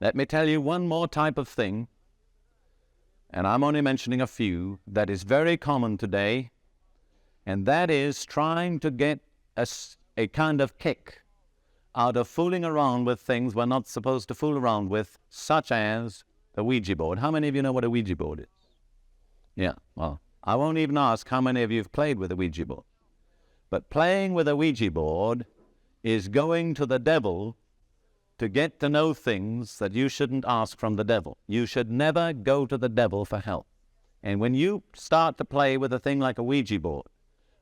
Let me tell you one more type of thing, and I'm only mentioning a few, that is very common today, and that is trying to get a kind of kick out of fooling around with things we're not supposed to fool around with, such as the Ouija board. How many of you know what a Ouija board is? Yeah, well, I won't even ask how many of you have played with a Ouija board. But playing with a Ouija board is going to the devil to get to know things that you shouldn't ask from the devil. You should never go to the devil for help. And when you start to play with a thing like a Ouija board,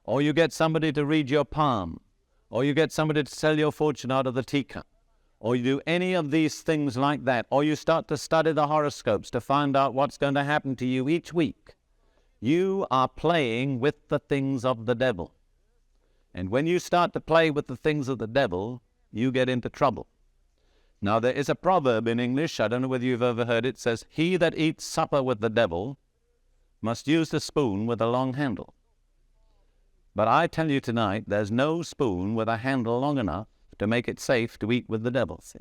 or you get somebody to read your palm, or you get somebody to sell your fortune out of the teacup, or you do any of these things like that, or you start to study the horoscopes to find out what's going to happen to you each week, you are playing with the things of the devil. And when you start to play with the things of the devil, you get into trouble. Now, there is a proverb in English, I don't know whether you've ever heard it, says, "He that eats supper with the devil must use the spoon with a long handle." But I tell you tonight, there's no spoon with a handle long enough to make it safe to eat with the devil, see?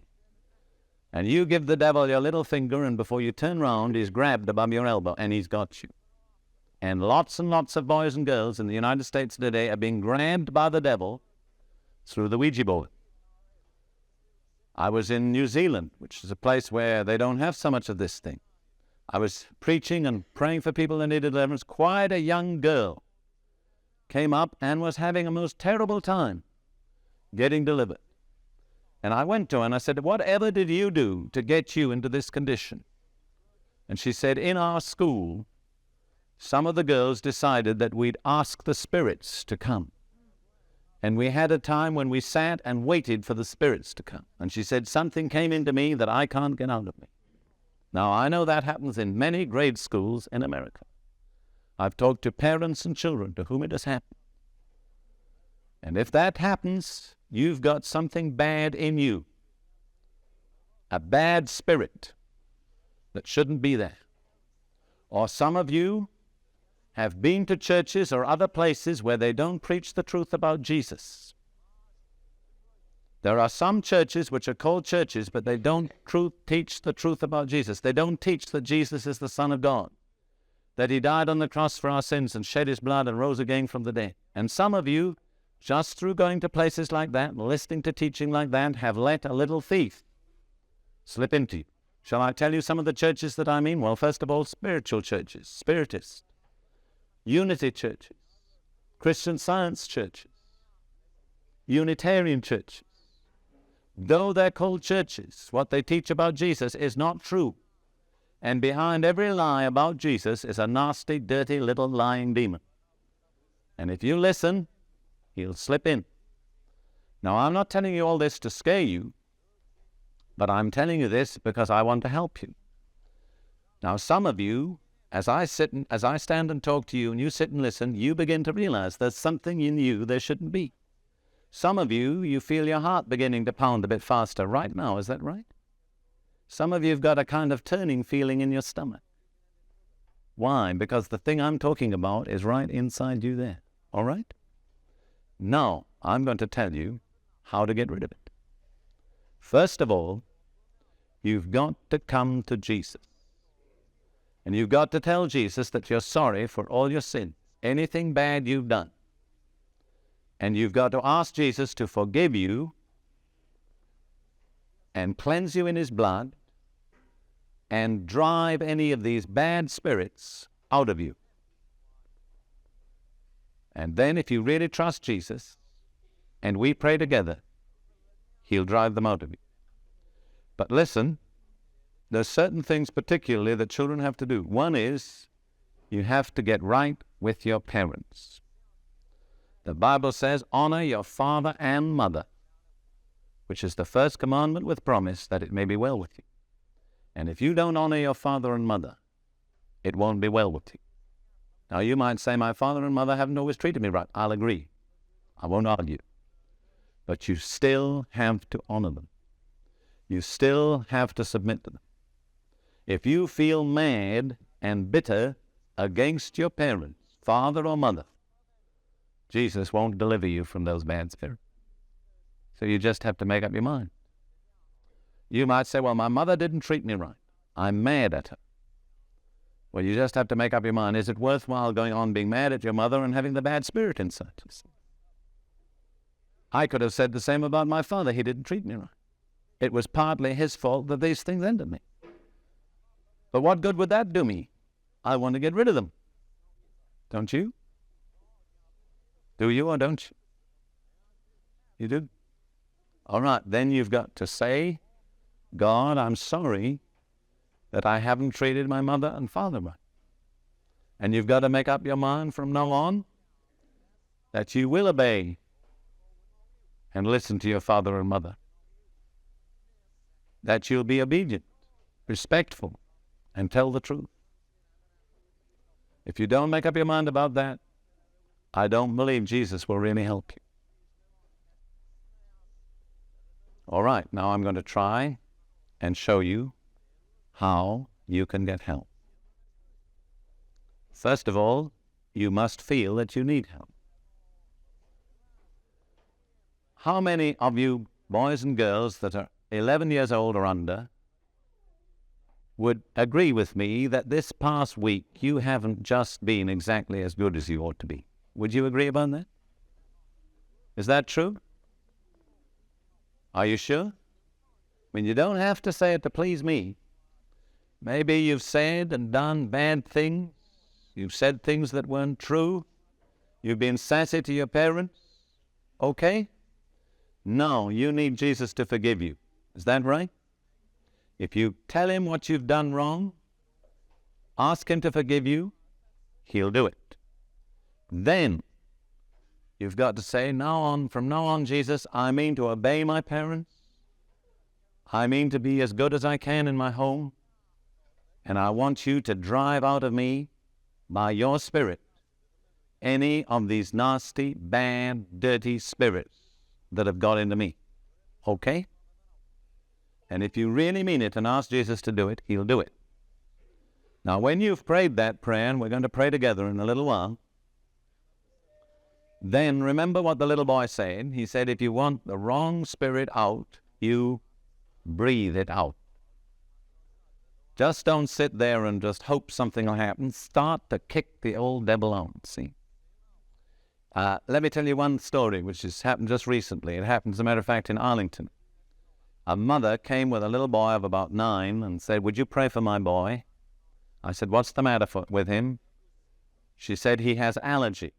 And you give the devil your little finger, and before you turn round, he's grabbed above your elbow, and he's got you. And lots of boys and girls in the United States today are being grabbed by the devil through the Ouija board. I was in New Zealand, which is a place where they don't have so much of this thing. I was preaching and praying for people that needed deliverance. Quite a young girl came up and was having a most terrible time getting delivered. And I went to her and I said, "Whatever did you do to get you into this condition?" And she said, "In our school, some of the girls decided that we'd ask the spirits to come. And we had a time when we sat and waited for the spirits to come." And she said, "Something came into me that I can't get out of me." Now, I know that happens in many grade schools in America. I've talked to parents and children to whom it has happened. And if that happens, you've got something bad in you. A bad spirit that shouldn't be there. Or some of you have been to churches or other places where they don't preach the truth about Jesus. There are some churches which are called churches, but they don't teach the truth about Jesus. They don't teach that Jesus is the Son of God, that he died on the cross for our sins and shed his blood and rose again from the dead. And some of you, just through going to places like that and listening to teaching like that, have let a little thief slip into you. Shall I tell you some of the churches that I mean? Well, first of all, spiritual churches, Spiritist, Unity churches, Christian Science churches, Unitarian churches. Though they're called churches, what they teach about Jesus is not true. And behind every lie about Jesus is a nasty, dirty, little lying demon. And if you listen, he'll slip in. Now, I'm not telling you all this to scare you, but I'm telling you this because I want to help you. Now, some of you, as I stand and talk to you and you sit and listen, you begin to realize there's something in you there shouldn't be. Some of you, you feel your heart beginning to pound a bit faster right now. Is that right? Some of you have got a kind of turning feeling in your stomach. Why? Because the thing I'm talking about is right inside you there. All right? Now, I'm going to tell you how to get rid of it. First of all, you've got to come to Jesus. And you've got to tell Jesus that you're sorry for all your sins, anything bad you've done. And you've got to ask Jesus to forgive you and cleanse you in his blood and drive any of these bad spirits out of you. And then if you really trust Jesus and we pray together, he'll drive them out of you. But listen, there's certain things particularly that children have to do. One is you have to get right with your parents. The Bible says, honor your father and mother, which is the first commandment with promise that it may be well with you. And if you don't honor your father and mother, it won't be well with you. Now you might say, my father and mother haven't always treated me right. I'll agree. I won't argue. But you still have to honor them. You still have to submit to them. If you feel mad and bitter against your parents, father or mother, Jesus won't deliver you from those bad spirits. So you just have to make up your mind. You might say, well, my mother didn't treat me right. I'm mad at her. Well, you just have to make up your mind. Is it worthwhile going on being mad at your mother and having the bad spirit inside you? I could have said the same about my father. He didn't treat me right. It was partly his fault that these things ended me. But what good would that do me? I want to get rid of them. Don't you? Do you or don't you? You do? All right, then you've got to say, God, I'm sorry that I haven't treated my mother and father right. And you've got to make up your mind from now on that you will obey and listen to your father and mother. That you'll be obedient, respectful, and tell the truth. If you don't make up your mind about that, I don't believe Jesus will really help you. All right, now I'm going to try and show you how you can get help. First of all, you must feel that you need help. How many of you boys and girls that are 11 years old or under would agree with me that this past week you haven't just been exactly as good as you ought to be? Would you agree about that? Is that true? Are you sure? I mean, you don't have to say it to please me. Maybe you've said and done bad things. You've said things that weren't true. You've been sassy to your parents. Okay? No, you need Jesus to forgive you. Is that right? If you tell him what you've done wrong, ask him to forgive you, he'll do it. Then you've got to say, from now on, Jesus, I mean to obey my parents. I mean to be as good as I can in my home. And I want you to drive out of me, by your Spirit, any of these nasty, bad, dirty spirits that have got into me. Okay? And if you really mean it and ask Jesus to do it, he'll do it. Now, when you've prayed that prayer, and we're going to pray together in a little while, then remember what the little boy said. He said, if you want the wrong spirit out, you breathe it out. Just don't sit there and just hope something will happen. Start to kick the old devil out, see? Let me tell you one story which has happened just recently. It happened, as a matter of fact, in Arlington. A mother came with a little boy of about 9 and said, would you pray for my boy? I said, what's the matter with him? She said, he has allergy.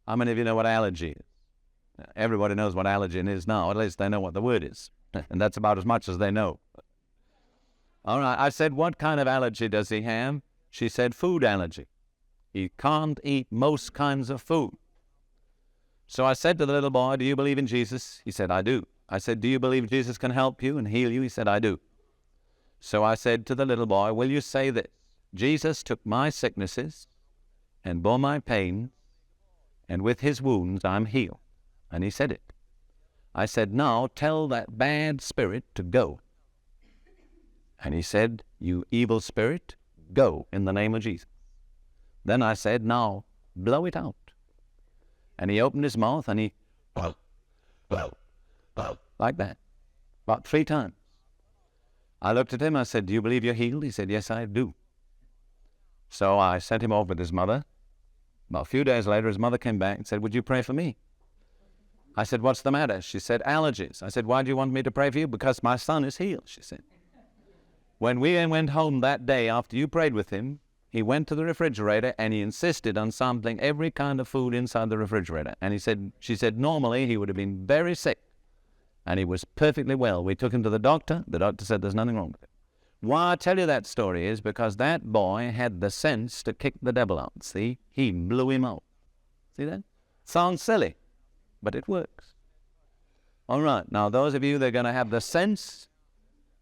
How many of you know what allergy is? Everybody knows what allergen is now. At least they know what the word is. And that's about as much as they know. All right, I said, what kind of allergy does he have? She said, food allergy. He can't eat most kinds of food. So I said to the little boy, do you believe in Jesus? He said, I do. I said, do you believe Jesus can help you and heal you? He said, I do. So I said to the little boy, will you say this? Jesus took my sicknesses and bore my pain, and with his wounds I'm healed. And he said it. I said, now tell that bad spirit to go. And he said, you evil spirit, go in the name of Jesus. Then I said, now blow it out. And he opened his mouth and he, blow, blow, blow, like that, about 3 times. I looked at him, I said, do you believe you're healed? He said, yes, I do. So I sent him off with his mother. About a few days later, his mother came back and said, would you pray for me? I said, what's the matter? She said, allergies. I said, why do you want me to pray for you? Because my son is healed, she said. When we went home that day after you prayed with him, he went to the refrigerator and he insisted on sampling every kind of food inside the refrigerator. And she said, normally he would have been very sick. And he was perfectly well. We took him to the doctor. The doctor said there's nothing wrong with him. Why I tell you that story is because that boy had the sense to kick the devil out. See? He blew him out. See that? Sounds silly, but it works. All right. Now, those of you that are going to have the sense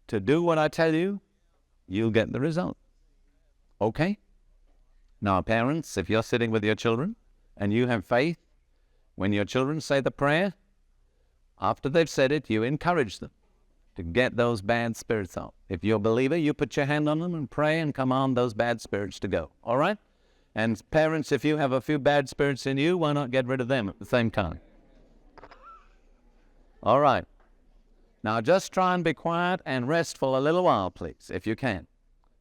to do what I tell you, you'll get the result. Okay? Now, parents, if you're sitting with your children and you have faith, when your children say the prayer, after they've said it, you encourage them to get those bad spirits out. If you're a believer, you put your hand on them and pray and command those bad spirits to go. All right? And parents, if you have a few bad spirits in you, why not get rid of them at the same time? All right. Now just try and be quiet and restful a little while, please, if you can.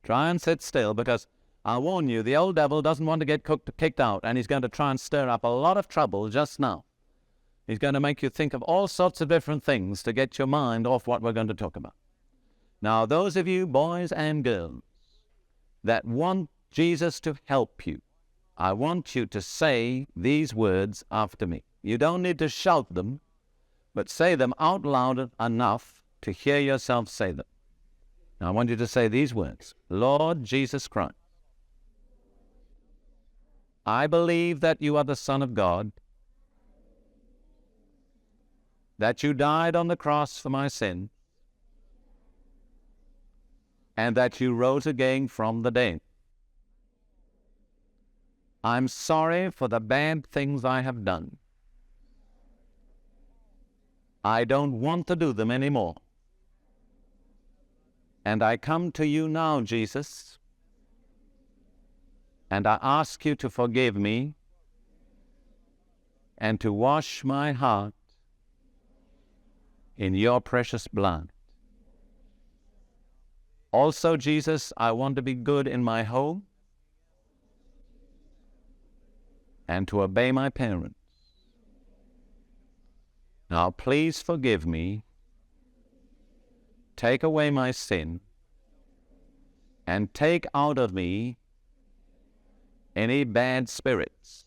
Try and sit still, because I warn you, the old devil doesn't want to get kicked out, and he's going to try and stir up a lot of trouble just now. He's going to make you think of all sorts of different things to get your mind off what we're going to talk about. Now, those of you, boys and girls, that want Jesus to help you, I want you to say these words after me. You don't need to shout them, but say them out loud enough to hear yourself say them. Now, I want you to say these words. Lord Jesus Christ, I believe that you are the Son of God, that you died on the cross for my sin, and that you rose again from the dead. I'm sorry for the bad things I have done. I don't want to do them anymore. And I come to you now, Jesus, and I ask you to forgive me and to wash my heart in your precious blood. Also, Jesus, I want to be good in my home and to obey my parents. Now, please forgive me, take away my sin, and take out of me any bad spirits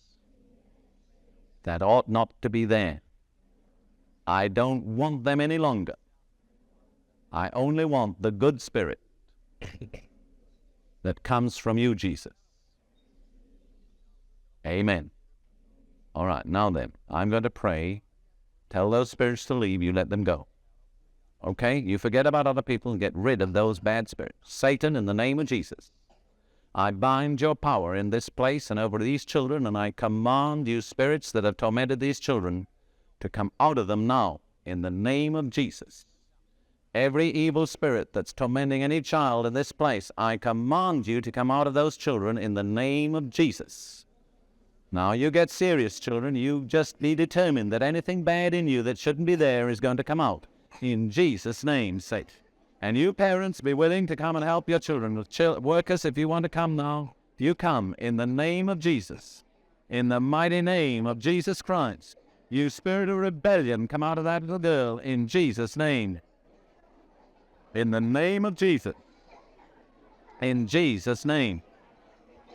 that ought not to be there. I don't want them any longer. I only want the good spirit that comes from you, Jesus. Amen. All right, now then, I'm going to pray. Tell those spirits to leave, you let them go. Okay? You forget about other people and get rid of those bad spirits. Satan, in the name of Jesus, I bind your power in this place and over these children, and I command you spirits that have tormented these children to come out of them now, in the name of Jesus. Every evil spirit that's tormenting any child in this place, I command you to come out of those children in the name of Jesus. Now you get serious, children. You just be determined that anything bad in you that shouldn't be there is going to come out. In Jesus' name, Satan. And you parents, be willing to come and help your children. Workers, if you want to come now, you come in the name of Jesus. In the mighty name of Jesus Christ. You spirit of rebellion, come out of that little girl in Jesus' name. In the name of Jesus. In Jesus' name.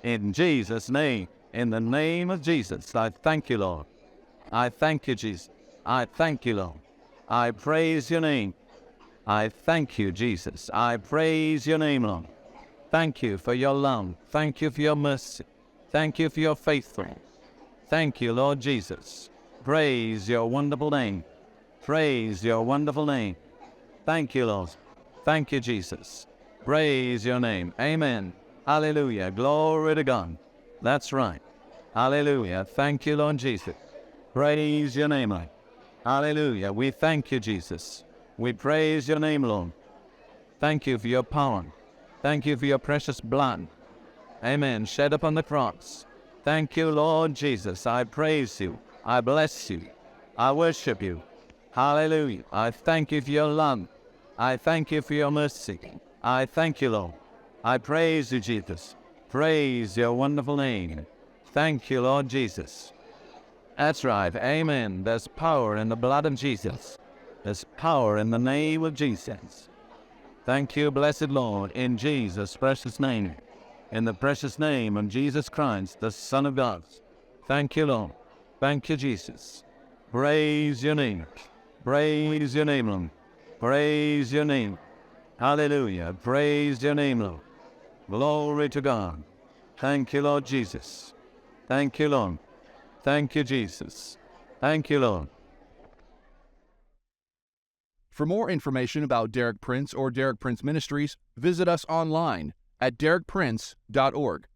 In Jesus' name. In the name of Jesus. I thank you, Lord. I thank you, Jesus. I thank you, Lord. I praise your name. I thank you, Jesus. I praise your name, Lord. Thank you for your love. Thank you for your mercy. Thank you for your faithfulness. Thank you, Lord Jesus. Praise your wonderful name. Praise your wonderful name. Thank you, Lord. Thank you, Jesus. Praise your name. Amen. Hallelujah. Glory to God. That's right. Hallelujah. Thank you, Lord Jesus. Praise your name, Lord. Hallelujah. We thank you, Jesus. We praise your name, Lord. Thank you for your power. Thank you for your precious blood. Amen. Shed upon the cross. Thank you, Lord Jesus. I praise you. I bless you. I worship you. Hallelujah. I thank you for your love. I thank you for your mercy. I thank you, Lord. I praise you, Jesus. Praise your wonderful name. Thank you, Lord Jesus. That's right. Amen. There's power in the blood of Jesus. There's power in the name of Jesus. Thank you, blessed Lord, in Jesus' precious name. In the precious name of Jesus Christ, the Son of God. Thank you, Lord. Thank you, Jesus. Praise your name. Praise your name, Lord. Praise your name. Hallelujah. Praise your name, Lord. Glory to God. Thank you, Lord Jesus. Thank you, Lord. Thank you, Jesus. Thank you, Lord. For more information about Derek Prince or Derek Prince Ministries, visit us online at derekprince.org.